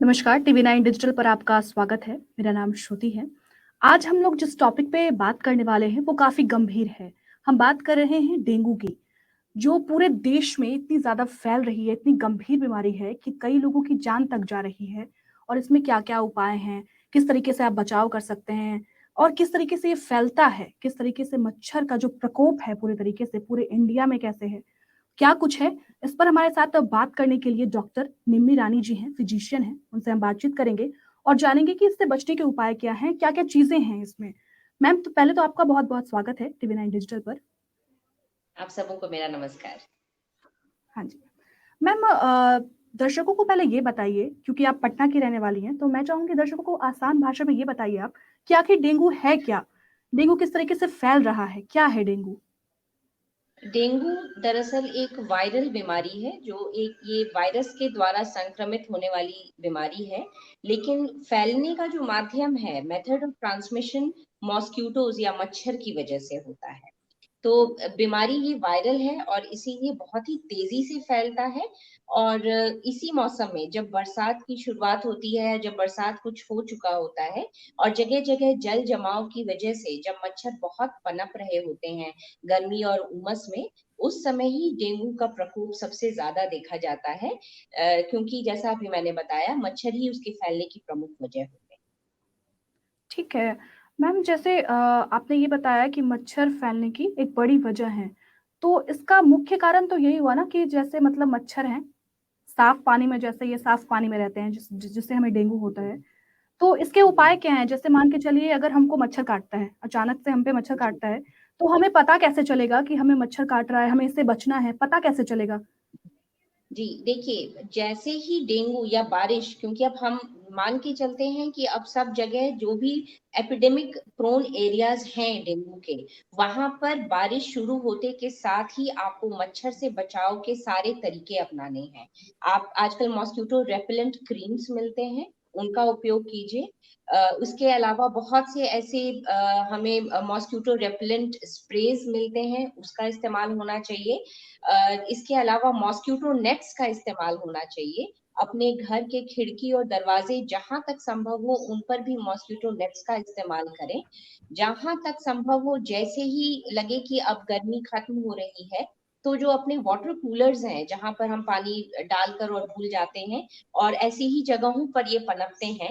नमस्कार, TV 9 digital पर आपका स्वागत है। मेरा नाम श्रुति है। आज हम लोग जिस टॉपिक पे बात करने वाले हैं वो काफ़ी गंभीर है। हम बात कर रहे हैं डेंगू की, जो पूरे देश में इतनी ज़्यादा फैल रही है, इतनी गंभीर बीमारी है कि कई लोगों की जान तक जा रही है। और इसमें क्या-क्या उपाय हैं, किस तरीके से आप बचाव कर सकते हैं और किस तरीके से ये फैलता है, किस तरीके से मच्छर का जो प्रकोप है पूरे तरीके से पूरे इंडिया में कैसे है, क्या कुछ है? इस पर हमारे साथ बात करने के लिए डॉक्टर निम्मी रानी जी हैं, फिजिशियन हैं, उनसे हम बातचीत करेंगे और जानेंगे कि इससे बचने के उपाय क्या हैं, क्या-क्या चीज़ें हैं इसमें। मैम, तो पहले तो आपका बहुत-बहुत स्वागत है टीवी 9 डिजिटल पर। आप सबों को मेरा नमस्कार। हाँ जी। मैम, दर्शकों को पहले ये बताइए, क्योंकि आप पटना की रहने वाली हैं, तो मैं चाहूँगी दर्शकों को आसान भाषा में ये बताइए आप कि आखिर डेंगू है क्या? डेंगू किस तरीके से फैल रहा है? क्या है डेंगू? डेंगू दरअसल एक वायरल बीमारी है जो ये वायरस के द्वारा संक्रमित होने वाली बीमारी है, लेकिन फैलने का जो माध्यम है, मेथड ऑफ ट्रांसमिशन मॉस्क्यूटोज या मच्छर की वजह से होता है। तो बीमारी ये वायरल है और इसीलिए बहुत ही तेजी से फैलता है। और इसी मौसम में जब बरसात की शुरुआत होती है, जब बरसात कुछ हो चुका होता है और जगह जगह जल जमाव की वजह से जब मच्छर बहुत पनप रहे होते हैं गर्मी और उमस में, उस समय ही डेंगू का प्रकोप सबसे ज्यादा देखा जाता है, क्योंकि जैसा अभी मैंने बताया मच्छर ही उसके फैलने की प्रमुख वजह होते हैं। ठीक है। मैम, जैसे आपने ये बताया कि मच्छर फैलने की एक बड़ी वजह है, तो इसका मुख्य कारण तो यही हुआ ना कि जैसे मतलब मच्छर हैं, साफ पानी में जैसे ये साफ पानी में रहते हैं जिससे हमें डेंगू होता है। तो इसके जी उपाय क्या हैं? जैसे मान के चलिए अगर हमको मच्छर काटता है, अचानक से हम पे मच्छर जी काटता है, तो हमें पता कैसे चलेगा कि हमें मच्छर काट रहा है, हमें इससे बचना है, पता कैसे चलेगा? जी, देखिए जैसे ही डेंगू या बारिश, क्योंकि अब हम मान के चलते हैं कि अब सब जगह जो भी एपिडेमिक प्रोन एरियाज हैं डेंगू के, वहां पर बारिश शुरू होते के साथ ही आपको मच्छर से बचाव के सारे तरीके अपनाने हैं। आप आजकल मॉस्किटो रेपेलेंट क्रीम्स मिलते हैं, उनका उपयोग कीजिए। उसके अलावा बहुत से ऐसे हमें मॉस्किटो रेपेलेंट स्प्रेज मिलते हैं, उसका इस्तेमाल होना चाहिए। इसके अलावा मॉस्क्यूटो नेट्स का इस्तेमाल होना चाहिए। अपने घर के खिड़की और दरवाजे जहां तक संभव हो उन पर भी मॉस्क्यूटो नेट्स का इस्तेमाल करें। जहां तक संभव हो, जैसे ही लगे कि अब गर्मी खत्म हो रही है, तो जो अपने वाटर कूलर्स हैं जहां पर हम पानी डालकर और भूल जाते हैं और ऐसी ही जगहों पर ये पनपते हैं,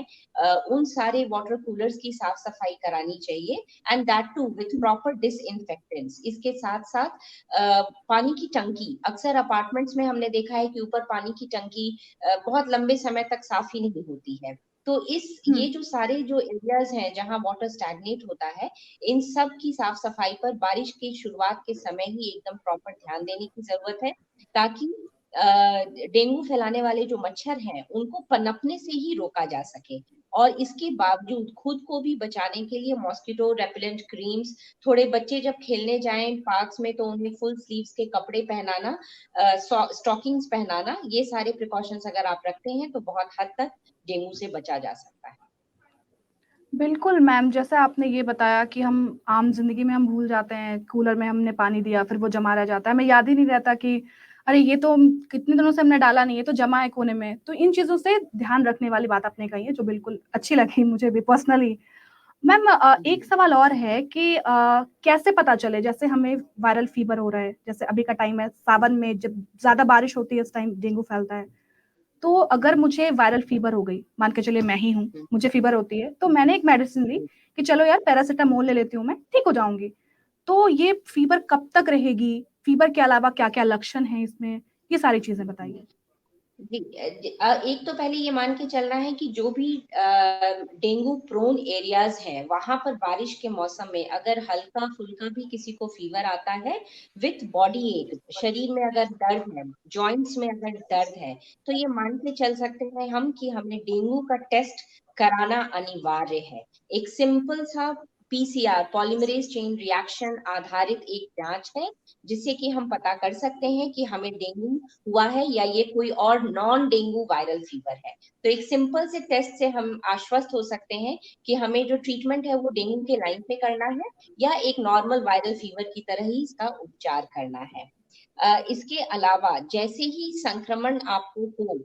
उन सारे वाटर कूलर्स की साफ सफाई करानी चाहिए, and that too with proper disinfectants. इसके साथ साथ पानी की टंकी, अक्सर अपार्टमेंट्स में हमने देखा है कि ऊपर पानी की टंकी बहुत लंबे समय तक साफ ही नहीं होती है। तो हुँ। ये जो सारे जो एरियाज हैं जहां वाटर स्टैग्नेट होता है, इन सब की साफ सफाई पर बारिश की शुरुआत के समय ही एकदम प्रॉपर ध्यान देने की जरूरत है, ताकि डेंगू फैलाने वाले जो मच्छर हैं उनको पनपने से ही रोका जा सके। और इसके बावजूद खुद को भी बचाने के लिए मॉस्किटो रेपेलेंट क्रीम्स, थोड़े बच्चे जब खेलने जाएं पार्क्स में तो उन्हें फुल स्लीव्स के कपड़े पहनाना, स्टॉकिंग्स पहनाना, ये सारे प्रिकॉशंस अगर आप रखते हैं तो बहुत हद तक डेंगू से बचा जा सकता है। बिल्कुल मैम, जैसा आपने ये बताया कि हम आम ज़िंदगी में हम भूल जाते हैं, कूलर में हमने पानी दिया, फिर वो जमा रह जाता है। हमें याद ही नहीं रहता कि अरे ये तो कितने दिनों से हमने डाला नहीं है, तो जमा है कोने में। तो इन चीज़ों से ध्यान रखने वाली बात आपने कही है, जो बिल्कुल अच्छी लगी मुझे भी पर्सनली। मैम, एक सवाल और है कि कैसे पता चले जैसे हमें वायरल फीवर हो रहा है, जैसे अभी का टाइम है, सावन में जब ज़्यादा बारिश होती है, उस टाइम डेंगू फैलता है। तो अगर मुझे वायरल फीवर हो गई, मान के चलिए मैं ही हूँ, मुझे फीवर होती है, तो मैंने एक मेडिसिन ली कि चलो यार पैरासिटामोल ले लेती हूँ मैं, ठीक हो जाऊँगी। तो ये फीवर कब तक रहेगी? फीवर के अलावा क्या-क्या लक्षण हैं इसमें? ये सारी चीज़ें बताइए। जी, एक तो पहले ये मान के चलना है कि जो भी डेंगू प्रोन एरियाज हैं वहां पर बारिश के मौसम में अगर हल्का फुल्का भी किसी को फीवर आता है विथ बॉडी एक, शरीर में अगर दर्द है, जॉइंट्स में अगर दर्द है, तो ये मान के चल सकते हैं हम कि हमें डेंगू का टेस्ट कराना अनिवार्य है। एक सिंपल सा पीसीआर, पॉलीमरेज चेन रिएक्शन आधारित एक जांच है, जिससे कि हम पता कर सकते हैं कि हमें डेंगू हुआ है या ये कोई और नॉन डेंगू वायरल फीवर है। तो एक सिंपल से टेस्ट से हम आश्वस्त हो सकते हैं कि हमें जो ट्रीटमेंट है वो डेंगू के लाइन पे करना है या एक नॉर्मल वायरल फीवर की तरह ही इसका उपचार करना है। इसके अलावा जैसे ही संक्रमण आपको हो,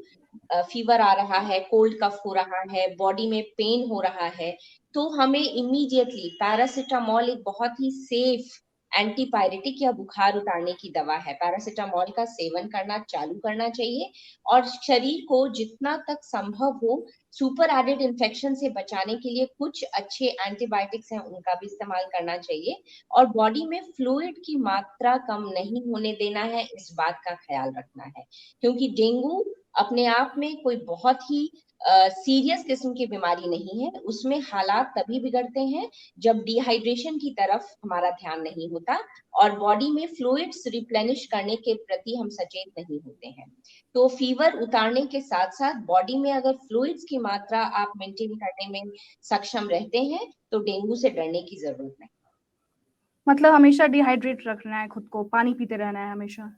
फीवर आ रहा है, कोल्ड कफ हो रहा है, बॉडी में पेन हो रहा है, तो हमें इमीडिएटली पैरासिटामोल एक बहुत ही सेफ एंटीपायरेटिक या बुखार उतारने की दवा है, पैरासिटामोल का सेवन करना चालू करना चाहिए। और शरीर को जितना तक संभव हो सुपर एडेड इन्फेक्शन से बचाने के लिए कुछ अच्छे एंटीबायोटिक्स हैं उनका भी इस्तेमाल करना चाहिए। और बॉडी में फ्लूइड की मात्रा कम नहीं होने देना है, इस बात का ख्याल रखना है, क्योंकि डेंगू अपने आप में कोई बहुत ही सीरियस किस्म की बीमारी नहीं है। उसमें हालात तभी बिगड़ते हैं जब डिहाइड्रेशन की तरफ हमारा ध्यान नहीं होता और बॉडी में फ्लूइड्स रिप्लेनिश करने के प्रति हम सचेत नहीं होते हैं। तो फीवर उतारने के साथ साथ बॉडी में अगर फ्लूइड्स की मात्रा आप मेंटेन करने में सक्षम रहते हैं तो डेंगू से डरने की जरूरत नहीं। मतलब हमेशा डिहाइड्रेट रखना है खुद को, पानी पीते रहना है हमेशा।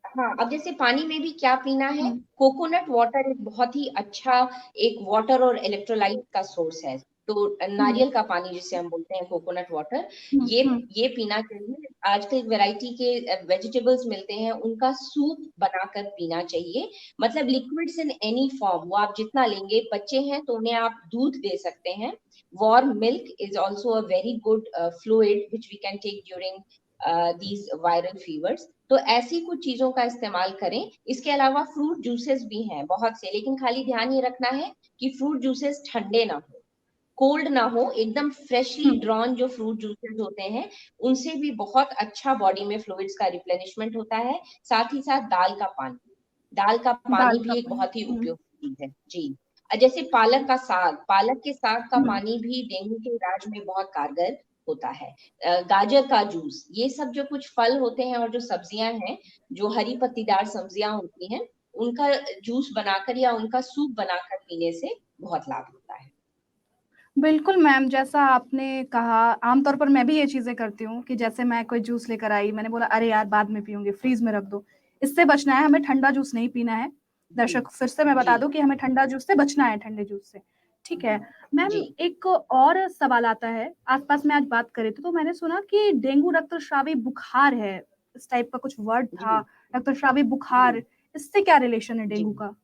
हाँ, अब जैसे पानी में भी क्या पीना है, हम्म कोकोनट वाटर एक बहुत ही अच्छा एक वाटर और इलेक्ट्रोलाइट का सोर्स है। तो हम्म नारियल का पानी जिसे हम बोलते हैं कोकोनट वाटर, हम्म ये हम्म ये पीना चाहिए। आजकल वैरायटी के वेजिटेबल्स मिलते हैं, उनका सूप बनाकर पीना चाहिए। मतलब लिक्विड्स इन एनी फॉर्म, वो आप जितना लेंगे, बच्चे हैं तो उन्हें आप दूध दे सकते हैं। Warm milk is also a very good fluid which we can take during these viral fevers. तो ऐसी कुछ चीजों का इस्तेमाल करें। इसके अलावा फ्रूट जूसेस भी हैं बहुत से, लेकिन खाली ध्यान ये रखना है कि फ्रूट जूसेस ठंडे ना हो, कोल्ड ना हो, एकदम फ्रेशली हम्म। ड्रॉन जो फ्रूट जूसेस होते हैं उनसे भी बहुत अच्छा बॉडी में फ्लूइड्स का रिप्लेनिशमेंट होता है। साथ ही साथ दाल का पानी दाल का भी एक पानी। बहुत ही उपयोगी चीज है जी। जैसे पालक का साग, पालक के साग का हम्म। पानी भी डेंगू के इलाज में बहुत कारगर होता है। गाजर का जूस, ये सब जो कुछ फल होते हैं और जो सब्जियां हैं, जो हरी पत्तीदार सब्जियां होती हैं, उनका जूस बनाकर या उनका सूप बनाकर पीने से बहुत लाभ होता है। बिल्कुल मैम, जैसा आपने कहा, आमतौर पर मैं भी ये चीज़ें करती हूँ कि जैसे मैं कोई जूस लेकर आई, मैंने बोला अरे यार बाद में पीऊँगी, फ्रीज़ में रख दो। इससे बचना है, हमें ठंडा जूस नहीं पीना है। जी दर्शक फिर से मैं जी बता दूँ कि हमें ठंडा जूस से बचना है, ठंडे जूस से। ठीक है। जी मैम एक और सवाल आता है, आस-पास में आज बात कर रहे थे तो मैंने सुना कि डेंगू रक्तस्रावी बुखार है, इस टाइप का कुछ वर्ड था, जी रक्तस्रावी जी बुखार, इससे क्या रिलेशन है जी। डेंगू का?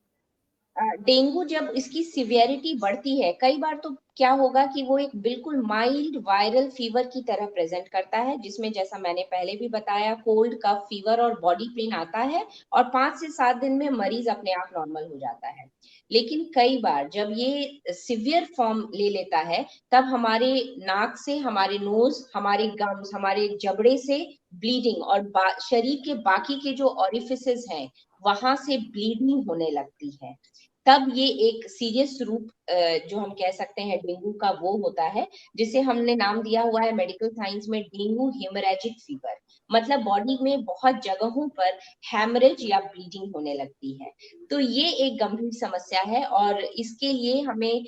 डेंगू जब इसकी सिवियरिटी बढ़ती है, कई बार तो क्या होगा कि वो एक बिल्कुल माइल्ड वायरल फीवर की तरह प्रेजेंट करता है, जिसमें जैसा मैंने पहले भी बताया कोल्ड कफ फीवर और बॉडी पेन आता है और 5 से 7 दिन में मरीज अपने आप नॉर्मल हो जाता है। लेकिन कई बार जब ये सिवियर फॉर्म ले लेता है, तब हमारे नाक से, हमारे नोज, हमारे गम्स, हमारे जबड़े से ब्लीडिंग और शरीर के बाकी के जो ऑरिफिसेस हैं वहां से ब्लीडिंग होने लगती है। तब ये एक सीरियस रूप जो हम कह सकते हैं डेंगू का वो होता है, जिसे हमने नाम दिया हुआ है मेडिकल साइंस में डेंगू हेमोरेजिक फीवर। मतलब बॉडी में बहुत जगहों पर हैमरेज या ब्लीडिंग होने लगती है। तो ये एक गंभीर समस्या है और इसके लिए हमें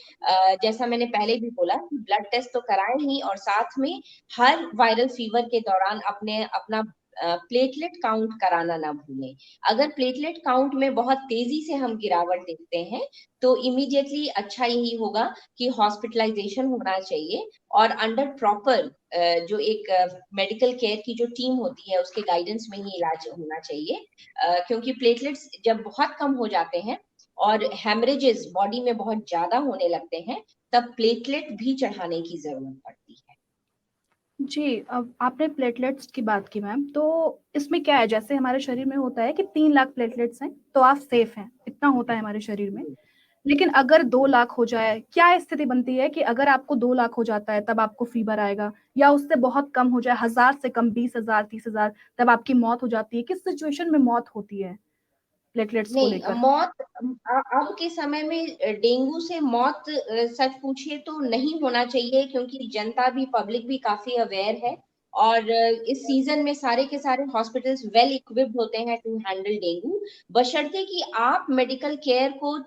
जैसा मैंने पहले भी बोला कि ब्लड टेस्ट तो कराएं ही, और साथ में हर वायरल फीवर के दौरान अपने अपना प्लेटलेट काउंट कराना ना भूलें। अगर प्लेटलेट काउंट में बहुत तेजी से हम गिरावट देखते हैं तो इमीडिएटली अच्छा यही होगा कि हॉस्पिटलाइजेशन होना चाहिए और अंडर प्रॉपर जो एक मेडिकल केयर की जो टीम होती है उसके गाइडेंस में ही इलाज होना चाहिए। क्योंकि प्लेटलेट्स जब बहुत कम हो जाते हैं और हेमरेजेस बॉडी में बहुत ज्यादा होने लगते हैं, तब प्लेटलेट भी चढ़ाने की जरूरत पड़ती है। जी, अब आपने प्लेटलेट्स की बात की मैम, तो इसमें क्या है, जैसे हमारे शरीर में होता है कि 3 लाख प्लेटलेट्स हैं, तो आप सेफ हैं, इतना होता है हमारे शरीर में। लेकिन अगर 2 लाख हो जाए, क्या स्थिति बनती है कि अगर आपको 2 लाख हो जाता है, तब आपको फ़ीवर आएगा, या उससे बहुत कम हो जाए, 1000 से कम 20,000, 30,000, तब आपकी मौत हो जाती है? किस सिचुएशन में मौत होती है प्लेटलेट्स को नहीं, लेकर? मौत अब के समय में डेंगू से मौत सच पूछिए तो नहीं होना चाहिए, क्योंकि जनता भी, पब्लिक भी काफी अवेयर है और इस सीजन में सारे के सारे हॉस्पिटल्स वेल इक्विप्ड होते हैं टू हैंडल डेंगू, बशर्ते कि आप मेडिकल केयर को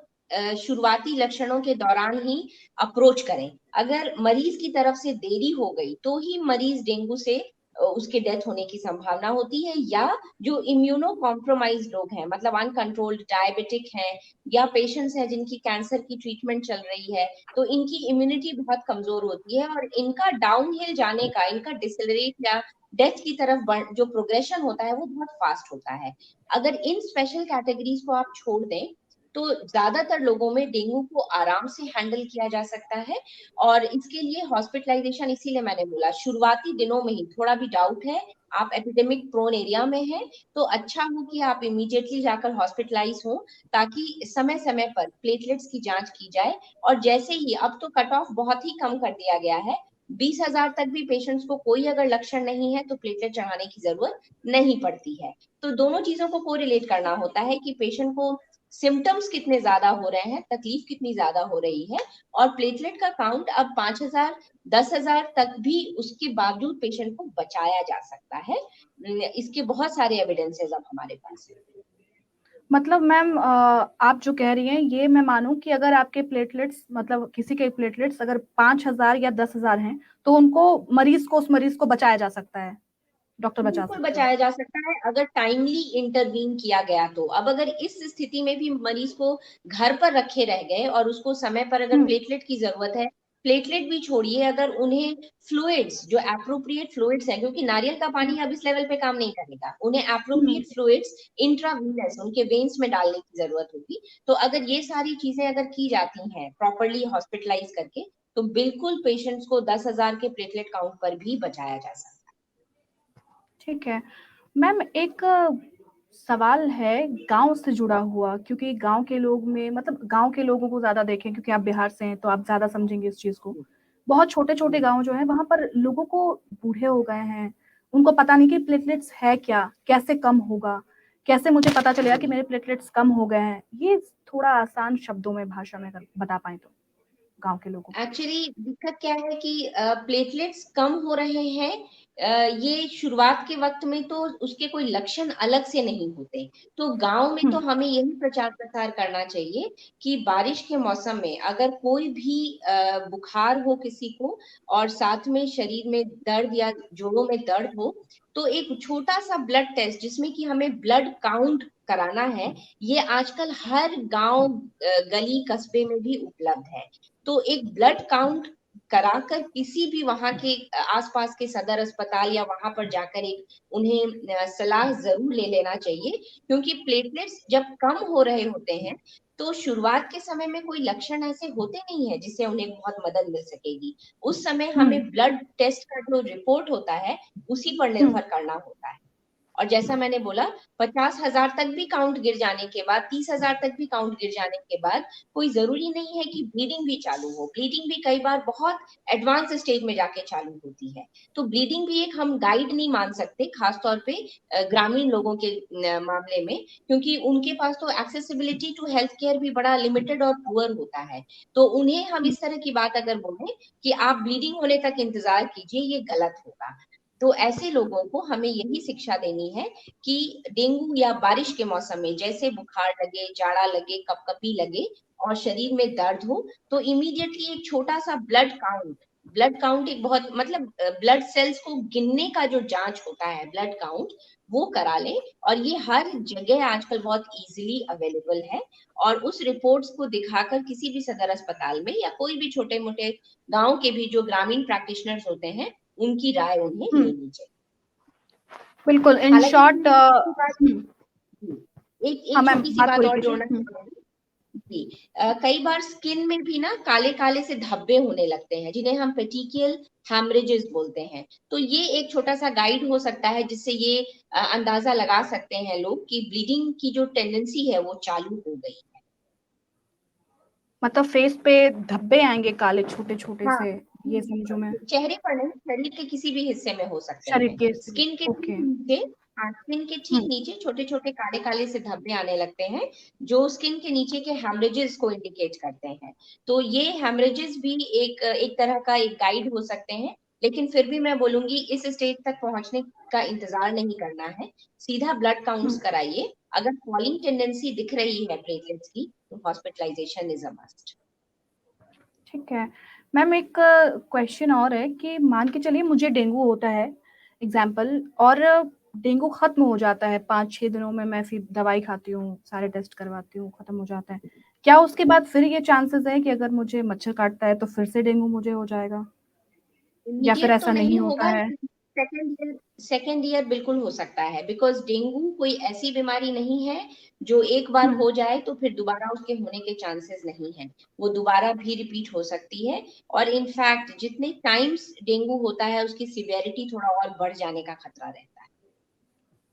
शुरुआती लक्षणों के दौरान ही अप्रोच करें। अगर मरीज की तरफ से देरी हो गई तो ही मरीज डेंगू से उसके डेथ होने की संभावना होती है, या जो इम्यूनो कॉम्प्रोमाइज लोग हैं, मतलब अनकंट्रोल्ड डायबिटिक हैं या पेशेंट्स हैं जिनकी कैंसर की ट्रीटमेंट चल रही है, तो इनकी इम्यूनिटी बहुत कमजोर होती है और इनका डाउनहिल जाने का, इनका डिसलरेट या डेथ की तरफ जो प्रोग्रेशन होता है वो बहुत फास्ट होता है। अगर इन स्पेशल कैटेगरीज को आप छोड़ दें तो ज्यादातर लोगों में डेंगू को आराम से हैंडल किया जा सकता है। और इसके लिए हॉस्पिटलाइजेशन, इसीलिए मैंने बोला शुरुआती दिनों में ही थोड़ा भी डाउट है, आप एपिडेमिक प्रोन एरिया में हैं, तो अच्छा हो कि आप इमीडिएटली जाकर हॉस्पिटलाइज हो, ताकि समय समय पर प्लेटलेट्स की जांच की जाए। और जैसे ही, अब तो कट ऑफ बहुत ही कम कर दिया गया है, 20,000 तक भी पेशेंट्स को कोई अगर लक्षण नहीं है तो प्लेटलेट चढ़ाने की जरूरत नहीं पड़ती है। तो दोनों चीजों को कोरिलेट करना होता है कि पेशेंट को सिम्टम्स कितने ज्यादा हो रहे हैं, तकलीफ कितनी ज्यादा हो रही है, और प्लेटलेट का काउंट अब 5,000 10,000 तक भी उसके बावजूद पेशेंट को बचाया जा सकता है। इसके बहुत सारे एविडेंसेस अब हमारे पास है। मतलब मैम आप जो कह रही हैं ये मैं मानूं कि अगर आपके प्लेटलेट्स, मतलब किसी के प्लेटलेट्स अगर 5,000 या 10,000 हैं तो उनको उस मरीज को बचाया जा सकता है, डॉक्टर बचा बिल्कुल सकते हैं। बचाया जा सकता है अगर टाइमली इंटरवीन किया गया तो। अब अगर इस स्थिति में भी मरीज को घर पर रखे रह गए और उसको समय पर अगर हम्म। प्लेटलेट की जरूरत है, प्लेटलेट भी छोड़िए, अगर उन्हें फ्लूइड्स, जो एप्रोप्रिएट फ्लूइड्स है, क्योंकि नारियल का पानी अब इस लेवल पे काम नहीं करेगा, उन्हें हम्म। एप्रोप्रिएट फ्लूइड्स इंट्रावीनस उनके वेन्स में डालने की जरूरत होगी। तो अगर ये सारी चीजें अगर की जाती हैं प्रॉपरली हॉस्पिटलाइज करके, तो बिल्कुल पेशेंट्स को 10,000 के प्लेटलेट काउंट पर भी बचाया जा सकता है। ठीक है मैम, एक सवाल है गांव से जुड़ा हुआ, क्योंकि गांव के लोग में, मतलब गांव के लोगों को ज्यादा देखें, क्योंकि आप बिहार से हैं तो आप ज्यादा समझेंगे इस चीज को। बहुत छोटे छोटे गांव जो है वहां पर लोगों को बूढ़े हो गए हैं, उनको पता नहीं कि प्लेटलेट्स है क्या, कैसे कम होगा, कैसे मुझे पता चलेगा कि मेरे प्लेटलेट्स कम हो गए हैं। ये थोड़ा आसान शब्दों में, भाषा में अगर बता पाए तो गांव के लोगों को। एक्चुअली दिक्कत क्या है कि प्लेटलेट्स कम हो रहे हैं, ये शुरुआत के वक्त में तो उसके कोई लक्षण अलग से नहीं होते। तो गांव में तो हमें यही प्रचार प्रसार करना चाहिए कि बारिश के मौसम में अगर कोई भी बुखार हो किसी को, और साथ में शरीर में दर्द या जोड़ों में दर्द हो, तो एक छोटा सा ब्लड टेस्ट जिसमें कि हमें ब्लड काउंट कराना है, ये आजकल हर गांव गली कस्बे में भी उपलब्ध है। तो एक ब्लड काउंट कराकर किसी भी वहां के आसपास के सदर अस्पताल या वहां पर जाकर एक उन्हें सलाह जरूर ले लेना चाहिए। क्योंकि प्लेटलेट्स जब कम हो रहे होते हैं तो शुरुआत के समय में कोई लक्षण ऐसे होते नहीं है जिससे उन्हें बहुत मदद मिल सकेगी। उस समय हमें ब्लड टेस्ट का जो रिपोर्ट होता है उसी पर निर्भर करना होता है। और जैसा मैंने बोला, 50,000 तक भी काउंट गिर जाने के बाद, 30,000 तक भी काउंट गिर जाने के बाद कोई जरूरी नहीं है कि ब्लीडिंग भी चालू हो। ब्लीडिंग भी कई बार बहुत एडवांस स्टेज में जाके चालू होती है। तो ब्लीडिंग भी एक हम गाइड नहीं मान सकते, खासतौर पे ग्रामीण लोगों के मामले में, क्योंकि उनके पास तो एक्सेसिबिलिटी टू हेल्थ केयर भी बड़ा लिमिटेड और पुअर होता है। तो उन्हें हम इस तरह की बात अगर बोलें कि आप ब्लीडिंग होने तक इंतजार कीजिए, ये गलत होगा। तो ऐसे लोगों को हमें यही शिक्षा देनी है कि डेंगू या बारिश के मौसम में जैसे बुखार लगे, जाड़ा लगे, कपकपी लगे और शरीर में दर्द हो, तो इमीडिएटली एक छोटा सा ब्लड काउंट एक बहुत, मतलब ब्लड सेल्स को गिनने का जो जांच होता है, ब्लड काउंट, वो करा लें। और ये हर जगह आजकल बहुत इजीली अवेलेबल है। और उस रिपोर्ट्स को दिखाकर किसी भी सदर अस्पताल में या कोई भी छोटे मोटे गांव के भी जो ग्रामीण प्रैक्टिशनर्स होते हैं, उनकी राय उन्हें लेनी चाहिए। बिल्कुल, इन हालांकि शॉर्ट। एक हाँ एक मैम, छोटी सी बात बात पूरी और कीजिए। जोड़ना चाहूंगी। जी, कई बार स्किन में भी ना काले काले से धब्बे होने लगते हैं, जिन्हें हम पेटिकियल हैमरेजेस बोलते हैं। तो ये एक छोटा सा गाइड हो सकता है जिससे ये अंदाजा लगा सकते हैं लोग कि ब्लीडिंग की जो टेंडेंसी है वो चालू हो गई है। मतलब फेस पे धब्बे आएंगे काले छोटे छोटे हाँ, से, ये समझो मैं। चेहरे पर नहीं, शरीर के किसी भी हिस्से में हो सकते शरीर हैं। के। स्किन के ठीक ओके। नीचे, हाँ, स्किन के ठीक नीचे छोटे छोटे काले काले से धब्बे आने लगते हैं, जो स्किन के नीचे के हेमरेजेस को इंडिकेट करते हैं। तो ये हेमरेजेस भी एक एक तरह का एक गाइड हो सकते हैं। लेकिन फिर भी मैं बोलूंगी इस स्टेज तक पहुंचने का इंतजार नहीं करना है, सीधा ब्लड काउंट्स कराइए। अगर फॉलिंग टेंडेंसी दिख रही है प्लेटलेट्स की, तो हॉस्पिटलाइजेशन इज अ मस्ट। ठीक है मैम, एक क्वेश्चन और है कि मान के चलिए मुझे डेंगू होता है, एग्जाम्पल, और डेंगू खत्म हो जाता है 5-6 दिनों में, मैं फिर दवाई खाती हूँ, सारे टेस्ट करवाती हूँ, खत्म हो जाता है। क्या उसके बाद फिर ये चांसेस है कि अगर मुझे मच्छर काटता है तो फिर से डेंगू मुझे हो जाएगा, या फिर इमीडिएट तो ऐसा नहीं नहीं होता होगा, है? सेकेंड ईयर बिल्कुल हो सकता है, बिकॉज डेंगू कोई ऐसी बीमारी नहीं है जो एक बार हो जाए तो फिर दोबारा उसके होने के चांसेस नहीं है। वो दोबारा भी रिपीट हो सकती है, और इनफैक्ट जितने टाइम्स डेंगू होता है उसकी सिवियरिटी थोड़ा और बढ़ जाने का खतरा रहता है।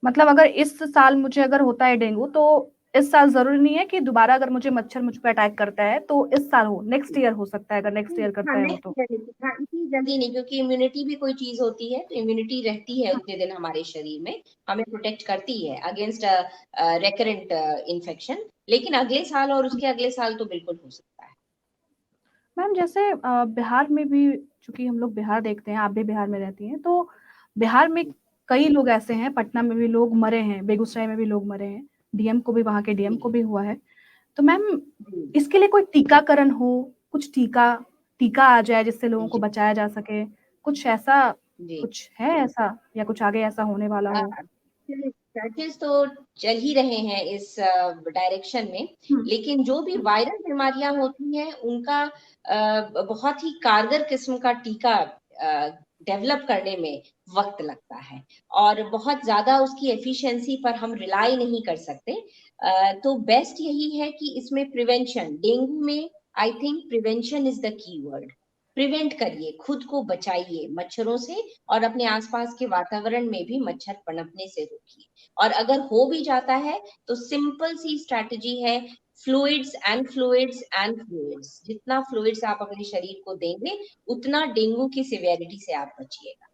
मतलब अगर इस साल मुझे अगर होता है डेंगू, तो इस साल जरूरी नहीं है कि दोबारा अगर मुझे मच्छर मुझ पे अटैक करता है तो इस साल हो, नेक्स्ट ईयर हो सकता है अगर नेक्स्ट ईयर हाँ करता है वो तो। नेक्स्ट, हाँ इतनी जल्दी नहीं, क्योंकि इम्यूनिटी भी कोई चीज होती है, तो इम्यूनिटी रहती है उतने दिन हमारे शरीर में, हमें प्रोटेक्ट करती है अगेंस्ट रेकरेंट इन्फेक्शन, लेकिन अगले साल और उसके अगले साल तो बिल्कुल हो सकता है। मैम जैसे बिहार में भी, चूंकि हम लोग बिहार देखते हैं, आप भी बिहार में रहती हैं, तो बिहार में कई लोग ऐसे हैं, पटना में भी लोग मरे हैं, बेगूसराय में भी लोग मरे हैं, डीएम को भी, वहां के डीएम को भी हुआ है। तो मैम जी इसके लिए कोई टीकाकरण हो, कुछ टीका आ जाए जिससे लोगों को जी बचाया जा सके, कुछ ऐसा, जी। कुछ है ऐसा, या कुछ आगे ऐसा होने वाला हो? सर्चेस तो चल ही रहे हैं इस डायरेक्शन में, हम्म। लेकिन जो भी वायरल बीमारियां होती हैं उनका बहुत ही कारगर किस्म का टीका डेवलप करने में वक्त लगता है, और बहुत ज्यादा उसकी एफिशिएंसी पर हम रिलाई नहीं कर सकते। तो बेस्ट यही है कि इसमें प्रिवेंशन, डेंगू में I think prevention is the key word. Prevent करिए, खुद को बचाइए मच्छरों से, और अपने आसपास के वातावरण में भी मच्छर पनपने से रोकिए। और अगर हो भी जाता है तो सिंपल सी स्ट्रैटेजी है, fluids and fluids and fluids, जितना फ्लूइड्स आप अपने शरीर को देंगे उतना डेंगू की सिवियरिटी से आप बचिएगा।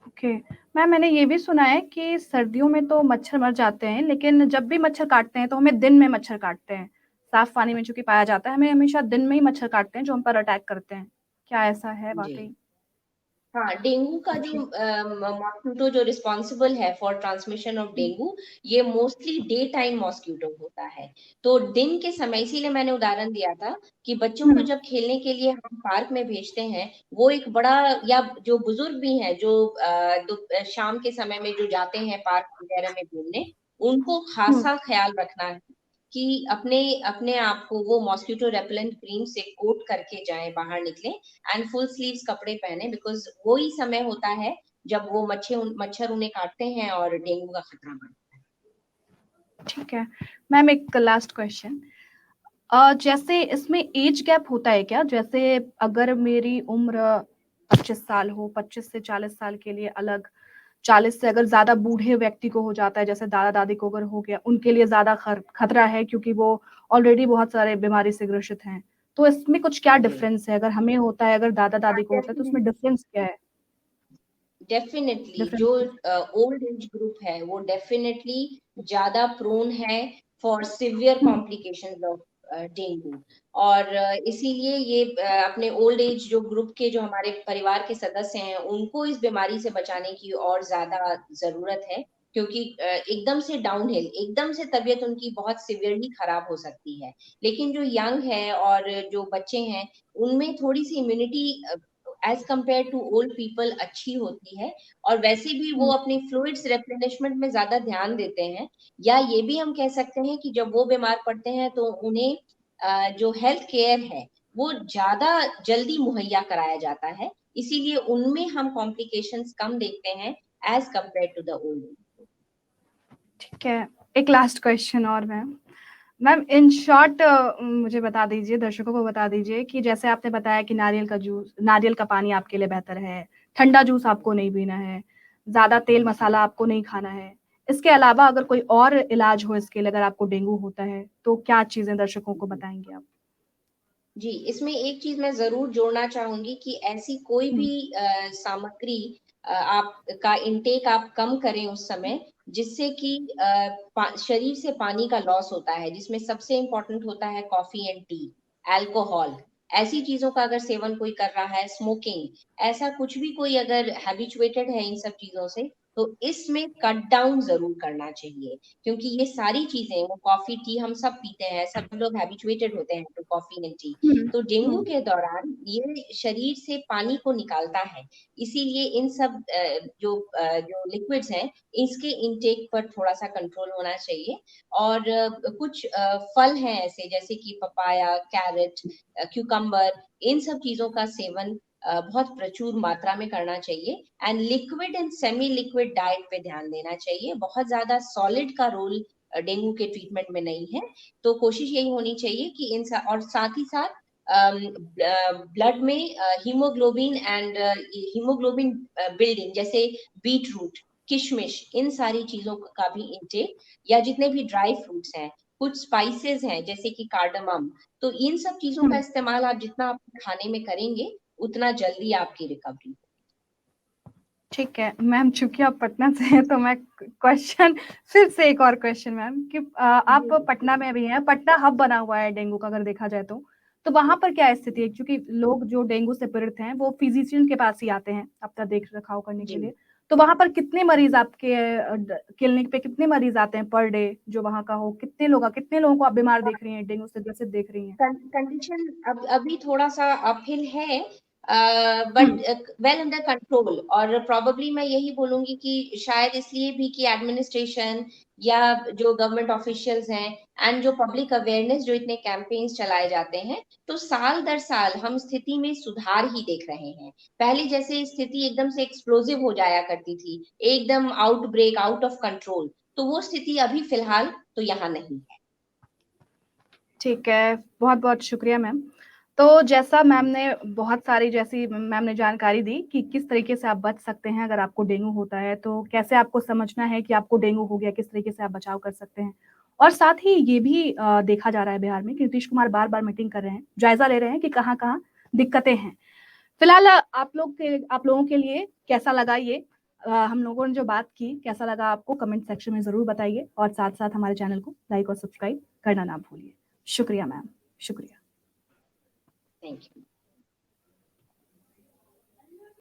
ओके मैम, मैंने ये भी सुना है कि सर्दियों में तो मच्छर मर जाते हैं, लेकिन जब भी मच्छर काटते हैं तो हमें दिन में मच्छर काटते हैं, साफ पानी में चूंकि पाया जाता है, हमें हमेशा दिन में ही मच्छर काटते हैं जो हम पर अटैक करते हैं। क्या ऐसा है जी वाकई? हाँ, डेंगू का जो ओके। मॉस्किटो जो रिस्पॉन्सिबल है फॉर ट्रांसमिशन ऑफ डेंगू, ये मोस्टली डे टाइम मॉस्किटो होता है। तो दिन के समय, इसीलिए मैंने उदाहरण दिया था कि बच्चों को हम्म। जब खेलने के लिए हम पार्क में भेजते हैं, वो एक बड़ा, या जो बुजुर्ग भी हैं जो शाम के समय में जो जाते हैं पार्क वगैरह में घूमने, उनको हम्म। खासा ख्याल रखना है कि अपने अपने आप को वो मॉस्किटो रेपेलेंट क्रीम से कोट करके जाएं, बाहर निकलें, एंड फुल स्लीव्स कपड़े पहने, बिकॉज वो ही समय होता है जब वो मच्छर उन्हें काटते हैं और डेंगू का खतरा बढ़ता ठीक है मैम, एक लास्ट क्वेश्चन। जैसे इसमें एज गैप होता है क्या? जैसे अगर मेरी उम्र 25 साल हो, 25 से 40 साल के लिए अलग, 40 से अगर ज्यादा बूढ़े व्यक्ति को हो जाता है, जैसे दादा दादी को अगर हो गया, उनके लिए ज्यादा खतरा है क्योंकि वो ऑलरेडी बहुत सारे बीमारी से ग्रसित हैं। तो इसमें कुछ क्या है। जी डिफरेंस है? अगर हमें होता है, अगर दादा हाँ, दादी को होता है, तो उसमें डिफरेंस क्या है? डेफिनेटली जो डिफरेंस। ओल्ड एज ग्रुप है वो डेफिनेटली ज्यादा प्रोन है for severe complications of dengue. और इसीलिए ये अपने ओल्ड एज जो ग्रुप के जो हमारे परिवार के सदस्य हैं उनको इस बीमारी से बचाने की और ज्यादा जरूरत है, क्योंकि एकदम से डाउनहिल, एकदम से तबीयत उनकी बहुत सिवियरली खराब हो सकती है। लेकिन जो यंग है और जो बच्चे हैं उनमें थोड़ी सी immunity as compare to old people अच्छी होती है, और वैसे भी वो अपनी फ्लूइड्स रिप्लेनिशमेंट में ज्यादा ध्यान देते हैं। या ये भी हम कह सकते हैं कि जब वो बीमार पड़ते हैं तो उन्हें जो हेल्थ केयर है वो ज्यादा जल्दी मुहैया कराया जाता है, इसीलिए उनमें हम कॉम्प्लिकेशंस कम देखते हैं as compare to the old. ठीक है, एक लास्ट क्वेश्चन और मैम। मैम इन शॉर्ट मुझे बता दीजिए, दर्शकों को बता दीजिए कि जैसे आपने बताया कि नारियल का जूस, नारियल का पानी आपके लिए बेहतर है, ठंडा जूस आपको नहीं पीना है, ज्यादा तेल मसाला आपको नहीं खाना है, इसके अलावा अगर कोई और इलाज हो इसके लिए, अगर आपको डेंगू होता है, तो क्या चीजें दर्शकों को बताएंगे आप? जी, इसमें एक चीज मैं जरूर जोड़ना चाहूंगी कि ऐसी कोई भी हम्म। सामग्री आप का इंटेक आप कम करें उस समय जिससे कि शरीर से पानी का लॉस होता है, जिसमें सबसे इम्पोर्टेंट होता है कॉफी एंड टी, अल्कोहल। ऐसी चीजों का अगर सेवन कोई कर रहा है, स्मोकिंग, ऐसा कुछ भी कोई अगर हैबिचुएटेड है इन सब चीजों से, तो इसमें कट डाउन जरूर करना चाहिए, क्योंकि ये सारी चीजें, वो कॉफी टी हम सब पीते हैं, सब लोग हैबिचुएटेड होते हैं टू कॉफी एंड टी, हम्म। तो डेंगू हम्म। के दौरान ये शरीर से पानी को निकालता है। इसीलिए इन सब जो लिक्विड्स हैं इसके इनटेक पर थोड़ा सा कंट्रोल होना चाहिए। और कुछ फल हैं ऐसे जैसे कि पपाया, कैरेट, क्यूकम्बर, इन सब चीजों का सेवन बहुत प्रचुर मात्रा में करना चाहिए। And liquid and semi liquid diet पे ध्यान देना चाहिए। बहुत ज्यादा सॉलिड का रोल डेंगू के ट्रीटमेंट में नहीं है। तो कोशिश यही होनी चाहिए कि और साथ ही साथ ब्लड में हीमोग्लोबिन एंड हीमोग्लोबिन बिल्डिंग, जैसे बीट रूट, किशमिश, इन सारी चीजों का भी इंटेक, या जितने भी ड्राई फ्रूट्स हैं, कुछ स्पाइसेस हैं जैसे कि कार्डमम, तो इन सब चीजों का इस्तेमाल आप जितना अपने खाने में करेंगे उतना जल्दी आपकी रिकवरी। ठीक है मैम, चूंकि आप पटना से हैं तो मैं क्वेश्चन फिर से एक और क्वेश्चन मैम कि आप पटना में भी हैं, पटना हब बना हुआ है डेंगू का अगर देखा जाए तो वहां पर क्या स्थिति है? क्योंकि लोग जो डेंगू से पीड़ित हैं वो फिजिशियन के पास ही आते हैं अपना देख रखाव करने के लिए, तो वहां पर कितने मरीज आपके क्लिनिक पे कितने मरीज आते हैं पर डे जो वहां का हो? कितने लोगों को आप बीमार देख रही हैं, डेंगू से ग्रसित देख रही हैं? कंडीशन अभी थोड़ा सा अपहिल है, बट वेल अंडर कंट्रोल। और प्रोबेबली मैं यही बोलूंगी कि शायद इसलिए भी कि एडमिनिस्ट्रेशन या जो गवर्नमेंट ऑफिशियल्स हैं एंड जो पब्लिक अवेयरनेस, जो इतने कैंपेन्स चलाए जाते हैं, तो साल दर साल हम स्थिति में सुधार ही देख रहे हैं। पहले जैसे स्थिति एकदम से एक्सप्लोसिव हो जाया करती थी, एकदम आउटब्रेक, आउट ऑफ कंट्रोल, तो वो स्थिति अभी फिलहाल तो यहाँ नहीं है। ठीक है, बहुत बहुत शुक्रिया मैम। तो जैसा मैम ने बहुत सारी जैसी मैम ने जानकारी दी कि किस तरीके से आप बच सकते हैं अगर आपको डेंगू होता है, तो कैसे आपको समझना है कि आपको डेंगू हो गया, किस तरीके से आप बचाव कर सकते हैं। और साथ ही ये भी देखा जा रहा है बिहार में कि नीतीश कुमार बार-बार मीटिंग कर रहे हैं, जायजा ले रहे हैं कि कहाँ-कहाँ दिक्कतें हैं। फिलहाल आप लोगों के लिए कैसा लगा ये हम लोगों ने जो बात की, कैसा लगा आपको? कमेंट सेक्शन में ज़रूर बताइए और साथ-साथ हमारे चैनल को लाइक और सब्सक्राइब करना ना भूलिए। शुक्रिया मैम, शुक्रिया। Thank you.